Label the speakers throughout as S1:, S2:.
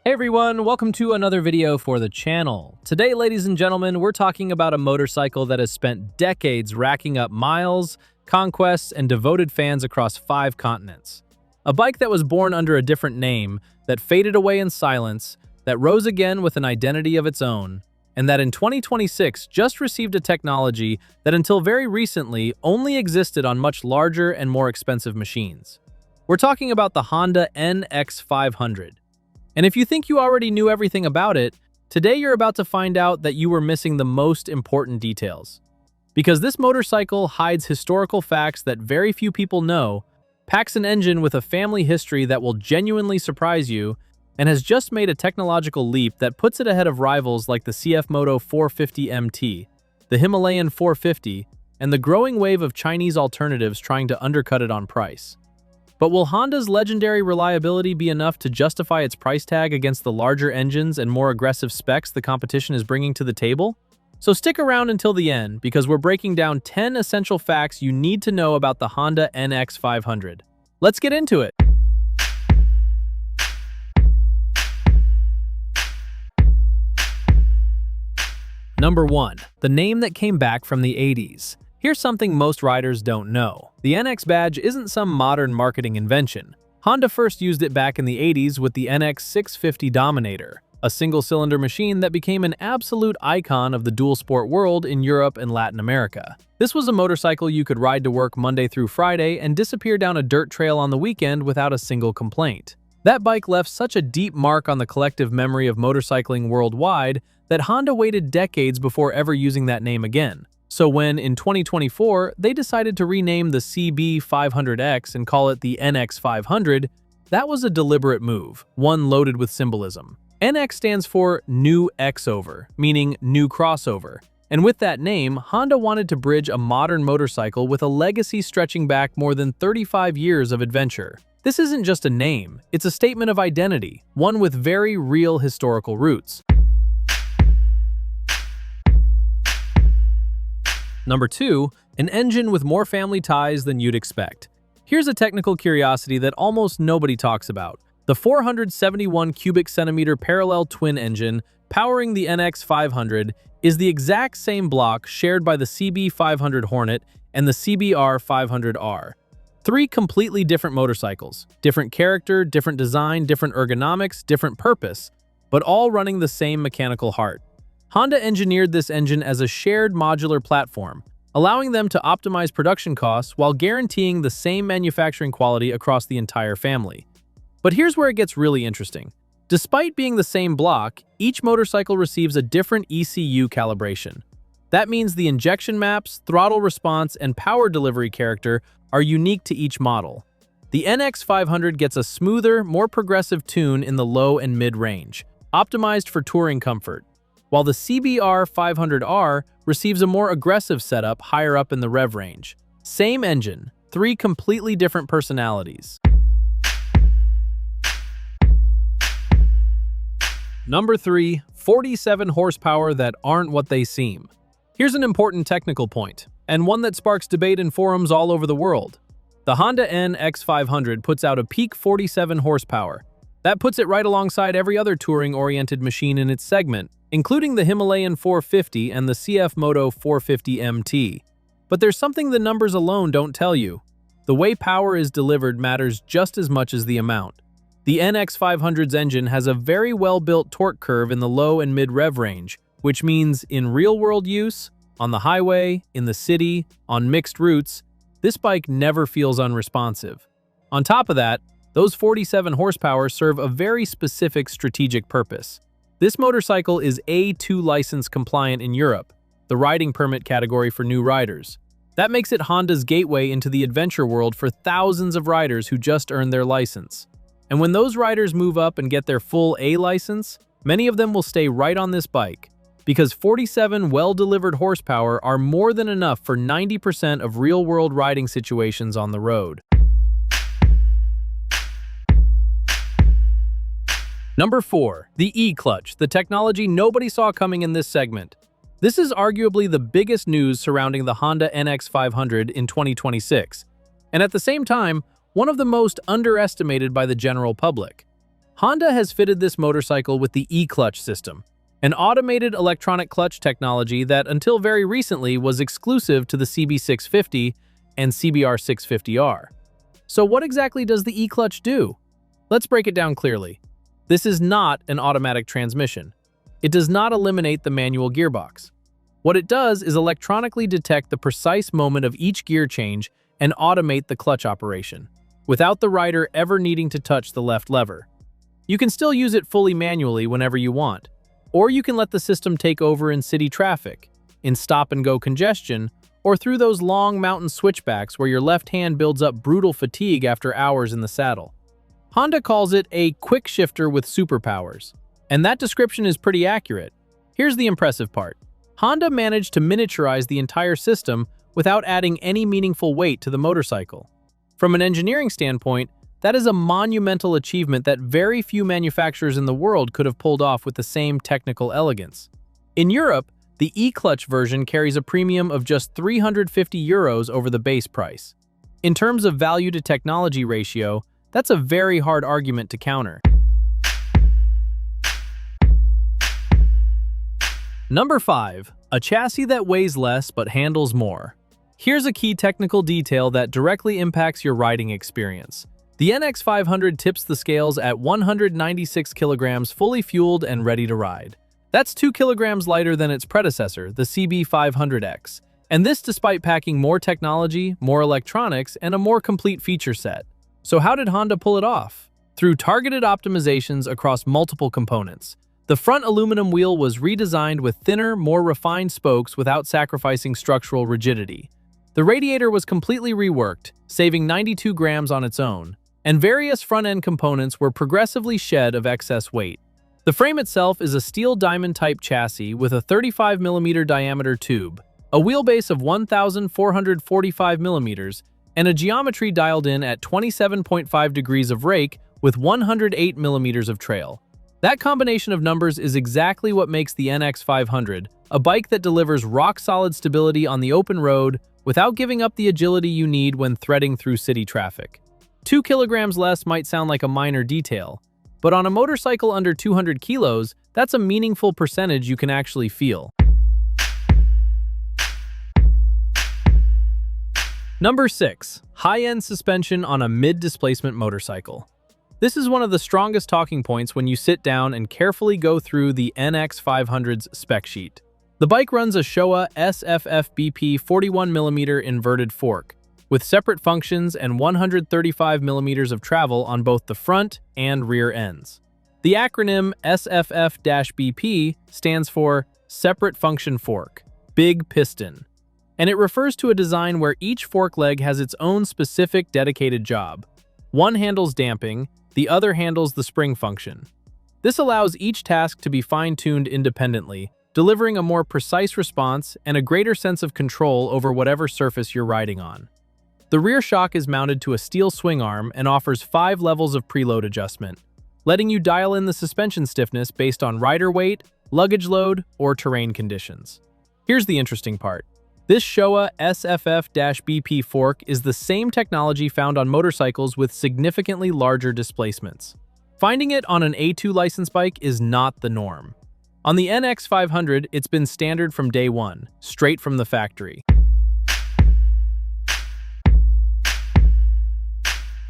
S1: Hey everyone, welcome to another video for the channel. Today, ladies and gentlemen, we're talking about a motorcycle that has spent decades racking up miles, conquests, and devoted fans across 5 continents. A bike that was born under a different name, that faded away in silence, that rose again with an identity of its own, and that in 2026 just received a technology that until very recently only existed on much larger and more expensive machines. We're talking about the Honda NX500. And if you think you already knew everything about it, today you're about to find out that you were missing the most important details. Because this motorcycle hides historical facts that very few people know, packs an engine with a family history that will genuinely surprise you, and has just made a technological leap that puts it ahead of rivals like the CFmoto 450 MT, the Himalayan 450, and the growing wave of Chinese alternatives trying to undercut it on price. But will Honda's legendary reliability be enough to justify its price tag against the larger engines and more aggressive specs the competition is bringing to the table? So stick around until the end, because we're breaking down 10 essential facts you need to know about the Honda NX500. Let's get into it! Number 1. The name that came back from the 80s. Here's something most riders don't know. The NX badge isn't some modern marketing invention. Honda first used it back in the 80s with the NX650 Dominator, a single-cylinder machine that became an absolute icon of the dual-sport world in Europe and Latin America. This was a motorcycle you could ride to work Monday through Friday and disappear down a dirt trail on the weekend without a single complaint. That bike left such a deep mark on the collective memory of motorcycling worldwide that Honda waited decades before ever using that name again. So when, in 2024, they decided to rename the CB500X and call it the NX500, that was a deliberate move, one loaded with symbolism. NX stands for New X-Over, meaning new crossover. And with that name, Honda wanted to bridge a modern motorcycle with a legacy stretching back more than 35 years of adventure. This isn't just a name, it's a statement of identity, one with very real historical roots. Number 2, an engine with more family ties than you'd expect. Here's a technical curiosity that almost nobody talks about. The 471 cubic centimeter parallel twin engine powering the NX500 is the exact same block shared by the CB500 Hornet and the CBR500R. 3 completely different motorcycles, different character, different design, different ergonomics, different purpose, but all running the same mechanical heart. Honda engineered this engine as a shared modular platform, allowing them to optimize production costs while guaranteeing the same manufacturing quality across the entire family. But here's where it gets really interesting. Despite being the same block, each motorcycle receives a different ECU calibration. That means the injection maps, throttle response, and power delivery character are unique to each model. The NX500 gets a smoother, more progressive tune in the low and mid-range, optimized for touring comfort, while the CBR500R receives a more aggressive setup higher up in the rev range. Same engine, 3 completely different personalities. Number 3, 47 horsepower that aren't what they seem. Here's an important technical point, and one that sparks debate in forums all over the world. The Honda NX500 puts out a peak 47 horsepower. That puts it right alongside every other touring-oriented machine in its segment, including the Himalayan 450 and the CFmoto 450 MT. But there's something the numbers alone don't tell you. The way power is delivered matters just as much as the amount. The NX500's engine has a very well-built torque curve in the low and mid-rev range, which means in real-world use, on the highway, in the city, on mixed routes, this bike never feels unresponsive. On top of that, those 47 horsepower serve a very specific strategic purpose. This motorcycle is A2 license compliant in Europe, the riding permit category for new riders. That makes it Honda's gateway into the adventure world for thousands of riders who just earned their license. And when those riders move up and get their full A license, many of them will stay right on this bike, because 47 well-delivered horsepower are more than enough for 90% of real-world riding situations on the road. Number 4, the E-clutch, the technology nobody saw coming in this segment. This is arguably the biggest news surrounding the Honda NX500 in 2026, and at the same time, one of the most underestimated by the general public. Honda has fitted this motorcycle with the e-clutch system, an automated electronic clutch technology that until very recently was exclusive to the CB650 and CBR650R. So what exactly does the e-clutch do? Let's break it down clearly. This is not an automatic transmission. It does not eliminate the manual gearbox. What it does is electronically detect the precise moment of each gear change and automate the clutch operation, without the rider ever needing to touch the left lever. You can still use it fully manually whenever you want, or you can let the system take over in city traffic, in stop-and-go congestion, or through those long mountain switchbacks where your left hand builds up brutal fatigue after hours in the saddle. Honda calls it a quick shifter with superpowers, and that description is pretty accurate. Here's the impressive part. Honda managed to miniaturize the entire system without adding any meaningful weight to the motorcycle. From an engineering standpoint, that is a monumental achievement that very few manufacturers in the world could have pulled off with the same technical elegance. In Europe, the e-clutch version carries a premium of just €350 over the base price. In terms of value to technology ratio, that's a very hard argument to counter. Number 5. A chassis that weighs less but handles more. Here's a key technical detail that directly impacts your riding experience. The NX500 tips the scales at 196 kilograms fully fueled and ready to ride. That's 2 kilograms lighter than its predecessor, the CB500X, and this despite packing more technology, more electronics, and a more complete feature set. So how did Honda pull it off? Through targeted optimizations across multiple components. The front aluminum wheel was redesigned with thinner, more refined spokes without sacrificing structural rigidity. The radiator was completely reworked, saving 92 grams on its own, and various front-end components were progressively shed of excess weight. The frame itself is a steel diamond-type chassis with a 35mm diameter tube, a wheelbase of 1,445mm, and a geometry dialed in at 27.5 degrees of rake with 108mm of trail. That combination of numbers is exactly what makes the NX500 a bike that delivers rock-solid stability on the open road without giving up the agility you need when threading through city traffic. 2 kilograms less might sound like a minor detail, but on a motorcycle under 200 kilos, that's a meaningful percentage you can actually feel. Number 6. High-end suspension on a mid-displacement motorcycle. This is one of the strongest talking points when you sit down and carefully go through the NX500's spec sheet. The bike runs a Showa SFF-BP 41mm inverted fork, with separate functions and 135mm of travel on both the front and rear ends. The acronym SFF-BP stands for Separate Function Fork, Big Piston, and it refers to a design where each fork leg has its own specific dedicated job. One handles damping, the other handles the spring function. This allows each task to be fine-tuned independently, delivering a more precise response and a greater sense of control over whatever surface you're riding on. The rear shock is mounted to a steel swing arm and offers 5 levels of preload adjustment, letting you dial in the suspension stiffness based on rider weight, luggage load, or terrain conditions. Here's the interesting part. This Showa SFF-BP fork is the same technology found on motorcycles with significantly larger displacements. Finding it on an A2 license bike is not the norm. On the NX500, it's been standard from day one, straight from the factory.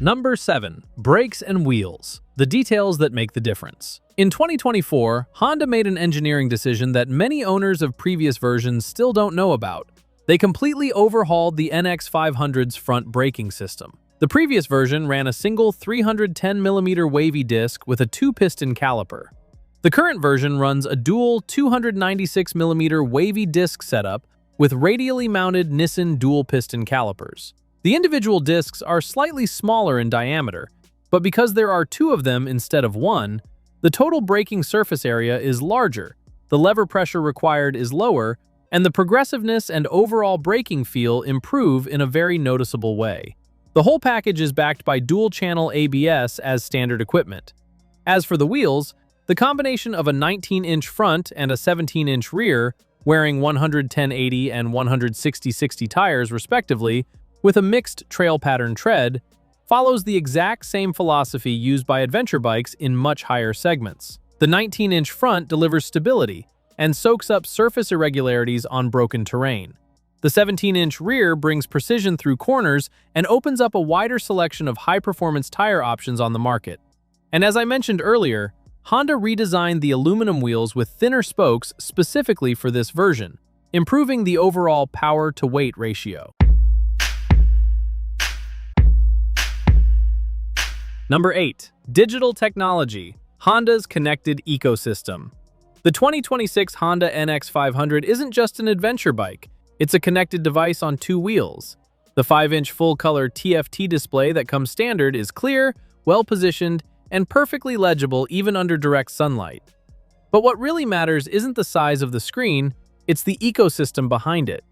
S1: Number 7. Brakes and wheels. The details that make the difference. In 2024, Honda made an engineering decision that many owners of previous versions still don't know about. They completely overhauled the NX500's front braking system. The previous version ran a single 310mm wavy disc with a 2-piston caliper. The current version runs a dual 296mm wavy disc setup with radially mounted Nissin dual-piston calipers. The individual discs are slightly smaller in diameter, but because there are 2 of them instead of 1, the total braking surface area is larger, the lever pressure required is lower, and the progressiveness and overall braking feel improve in a very noticeable way. The whole package is backed by dual-channel ABS as standard equipment. As for the wheels, the combination of a 19-inch front and a 17-inch rear, wearing 110/80 and 160/60 tires respectively, with a mixed trail pattern tread, follows the exact same philosophy used by adventure bikes in much higher segments. The 19-inch front delivers stability and soaks up surface irregularities on broken terrain. The 17-inch rear brings precision through corners and opens up a wider selection of high-performance tire options on the market. And as I mentioned earlier, Honda redesigned the aluminum wheels with thinner spokes specifically for this version, improving the overall power-to-weight ratio. Number 8. Digital technology. Honda's connected ecosystem. The 2026 Honda NX500 isn't just an adventure bike, it's a connected device on two wheels. The 5-inch full-color TFT display that comes standard is clear, well-positioned, and perfectly legible even under direct sunlight. But what really matters isn't the size of the screen, it's the ecosystem behind it.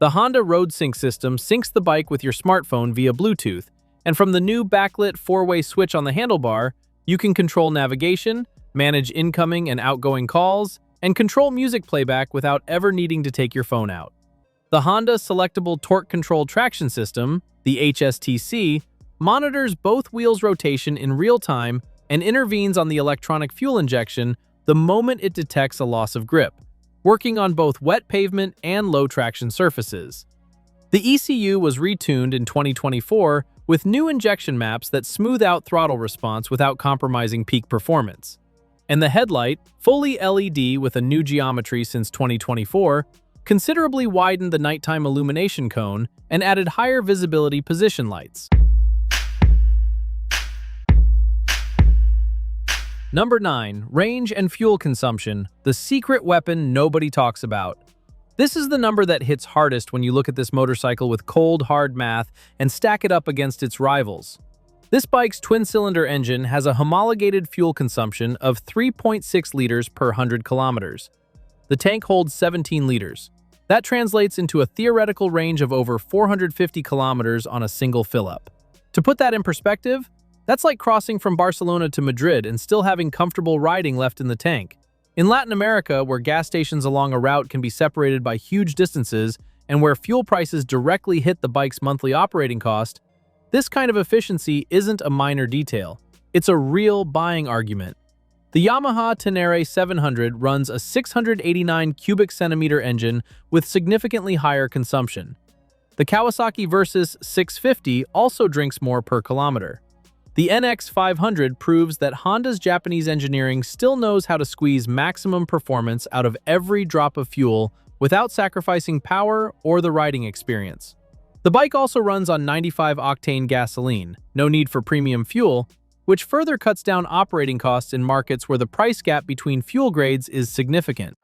S1: The Honda RoadSync system syncs the bike with your smartphone via Bluetooth, and from the new backlit 4-way switch on the handlebar, you can control navigation, manage incoming and outgoing calls, and control music playback without ever needing to take your phone out. The Honda Selectable Torque Control Traction System, the HSTC, monitors both wheels' rotation in real time and intervenes on the electronic fuel injection the moment it detects a loss of grip, working on both wet pavement and low-traction surfaces. The ECU was retuned in 2024 with new injection maps that smooth out throttle response without compromising peak performance. And the headlight, fully LED with a new geometry since 2024, considerably widened the nighttime illumination cone and added higher visibility position lights. Number 9. Range and fuel consumption, the secret weapon nobody talks about. This is the number that hits hardest when you look at this motorcycle with cold, hard math and stack it up against its rivals. This bike's twin-cylinder engine has a homologated fuel consumption of 3.6 liters per 100 kilometers. The tank holds 17 liters. That translates into a theoretical range of over 450 kilometers on a single fill-up. To put that in perspective, that's like crossing from Barcelona to Madrid and still having comfortable riding left in the tank. In Latin America, where gas stations along a route can be separated by huge distances and where fuel prices directly hit the bike's monthly operating cost, this kind of efficiency isn't a minor detail. It's a real buying argument. The Yamaha Tenere 700 runs a 689 cubic centimeter engine with significantly higher consumption. The Kawasaki Versys 650 also drinks more per kilometer. The NX500 proves that Honda's Japanese engineering still knows how to squeeze maximum performance out of every drop of fuel without sacrificing power or the riding experience. The bike also runs on 95-octane gasoline, no need for premium fuel, which further cuts down operating costs in markets where the price gap between fuel grades is significant.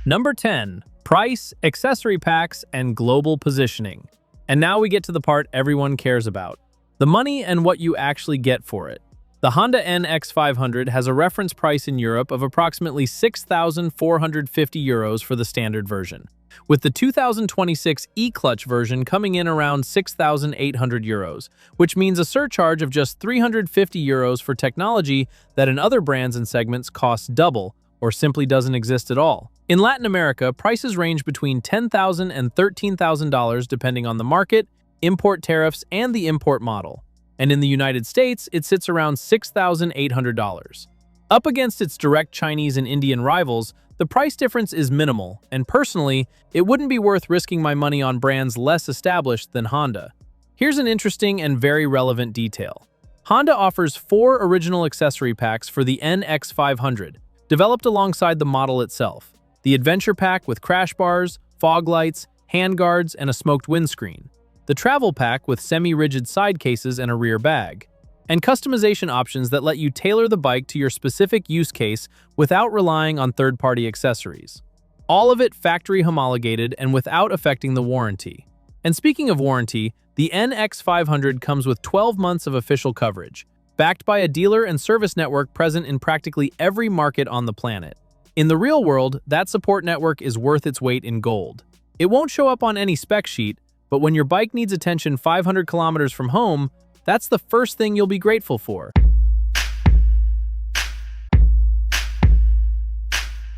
S1: Number 10. Price, accessory packs, and global positioning. And now we get to the part everyone cares about: the money and what you actually get for it. The Honda NX500 has a reference price in Europe of approximately €6,450 for the standard version, with the 2026 E-Clutch version coming in around €6,800, which means a surcharge of just €350 for technology that in other brands and segments costs double or simply doesn't exist at all. In Latin America, prices range between $10,000 and $13,000 depending on the market, import tariffs, and the import model. And in the United States, it sits around $6,800. Up against its direct Chinese and Indian rivals, the price difference is minimal, and personally, it wouldn't be worth risking my money on brands less established than Honda. Here's an interesting and very relevant detail. Honda offers 4 original accessory packs for the NX500, developed alongside the model itself. The Adventure Pack with crash bars, fog lights, handguards, and a smoked windscreen. The Travel Pack with semi-rigid side cases and a rear bag. And customization options that let you tailor the bike to your specific use case without relying on third-party accessories. All of it factory homologated and without affecting the warranty. And speaking of warranty, the NX500 comes with 12 months of official coverage, backed by a dealer and service network present in practically every market on the planet. In the real world, that support network is worth its weight in gold. It won't show up on any spec sheet, but when your bike needs attention 500 kilometers from home, that's the first thing you'll be grateful for.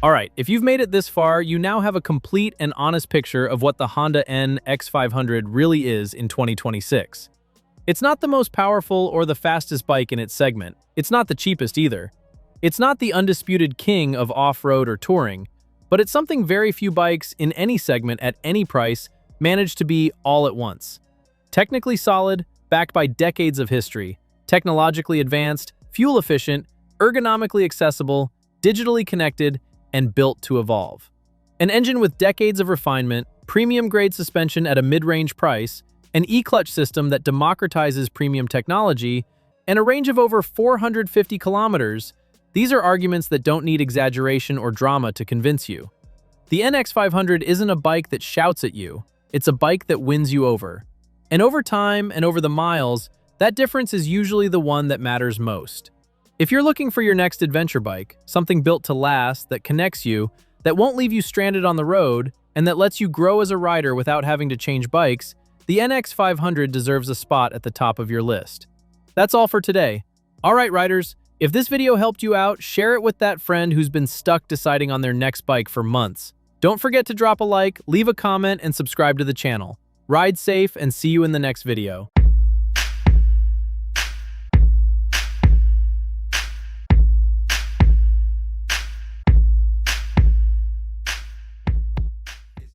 S1: Alright, if you've made it this far, you now have a complete and honest picture of what the Honda NX500 really is in 2026. It's not the most powerful or the fastest bike in its segment. It's not the cheapest either. It's not the undisputed king of off-road or touring, but it's something very few bikes in any segment at any price manage to be all at once. Technically solid, backed by decades of history, technologically advanced, fuel-efficient, ergonomically accessible, digitally connected, and built to evolve. An engine with decades of refinement, premium-grade suspension at a mid-range price, an e-clutch system that democratizes premium technology, and a range of over 450 kilometers, these are arguments that don't need exaggeration or drama to convince you. The NX500 isn't a bike that shouts at you, it's a bike that wins you over. And over time and over the miles, that difference is usually the one that matters most. If you're looking for your next adventure bike, something built to last, that connects you, that won't leave you stranded on the road, and that lets you grow as a rider without having to change bikes, the NX500 deserves a spot at the top of your list. That's all for today. Alright riders, if this video helped you out, share it with that friend who's been stuck deciding on their next bike for months. Don't forget to drop a like, leave a comment, and subscribe to the channel. Ride safe and see you in the next video.